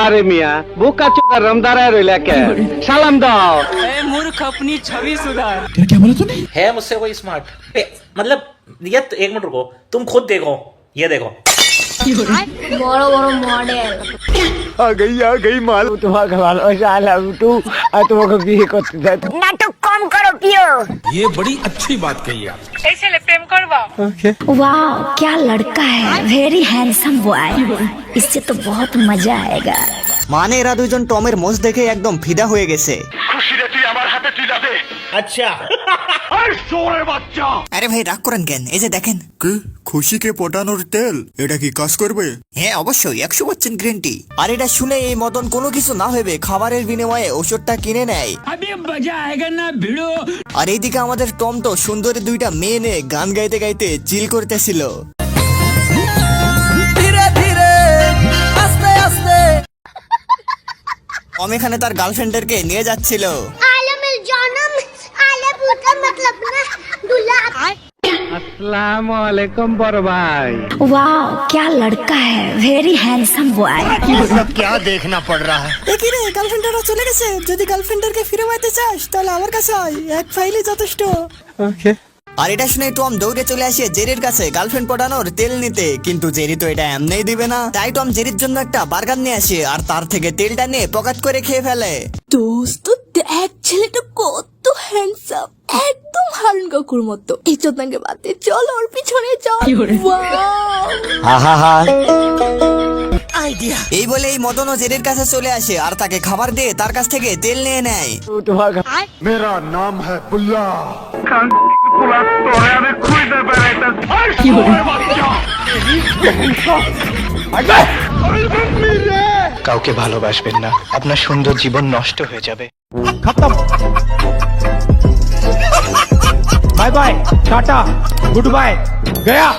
আরে মিয়া বোকা চোদা রমদারায় রইলা কে সালাম দাও मूर्ख अपनी छवि सुधार। है मुझसे कोई स्मार्ट मतलब ये एक मिनट रुको तुम खुद देखो ये देखो বড় বড় মডেল তোমাকে ভালোবাসা আই লাভ ইউ টু আর তোমাকে বিয়ে করতে চাই নাটক কম করো প্রিয়। ये बड़ी अच्छी बात कही आप। वाह क्या लड़का है, वेरी हैंडसम बॉय, इससे तो बहुत मजा आएगा। মানে এরা দুইজন টমের মোজ দেখে একদম ফিদা হয়ে গেছে। আরে ভাই রাগ করেন কেন, এই যে দেখেন কি খুশিকে পটানোর তেল, এটা কি কাজ করবে? হ্যাঁ অবশ্যই 100% গ্যারান্টি। আর এটা শুনে এই মদন কোনো কিছু না ভেবে খাবারের বিনিময়ে ওষুধটা কিনে নেয়। আর এইদিকে আমাদের টম তো সুন্দরী দুইটা মেয়ে নিয়ে গান গাইতে গাইতে চিল করতেছিল। ধীরে ধীরে আস্তে আস্তে টম এখানে তার গার্লফ্রেন্ডদেরকে নিয়ে যাচ্ছিল। आलम जानम आलम का मतलब ना दूल्हा। আসসালামু আলাইকুম বড় ভাই वाह क्या लड़का है, वेरी हैंडसम बॉय। क्या देखना पड़ रहा है? একই রে গার্লফ্রেন্ডরা চলে গেছে, যদি গার্লফ্রেন্ডদেরকে ফিরে পাইতে চাস তাহলে আমার কাছে আয়, এক ফাইলই যথেষ্ট। ওকে আর এটা শুনে টম দৌড়ে চলে আসে জেরির কাছে গার্লফ্রেন্ড পটানোর তেল নিতে, কিন্তু জেরি তো এটা এমনিই দিবে না। তাই টম জেরির জন্য একটা বার্গার নিয়ে আসে আর তার থেকে তেলটা নিয়ে পকেট করে খেয়ে ফেলে। দোস্ত দেখ ছেলেটা কত হ্যান্ডসাম, একদম হারুন কাকুর মতো। এই চোদনাকে বাদে চল ওর পিছনে চল। আইডিয়া। এই বলে এই মদন ও জেরির কাছে চলে আসে আর তাকে খাবার দিয়ে তার কাছ থেকে তেল নিয়ে নেয়। তোমাকে मेरा नाम है बुल्ला। কাউকে ভালোবাসবেন না, আপনার সুন্দর জীবন নষ্ট হয়ে যাবে। Bye bye tata good bye Gaya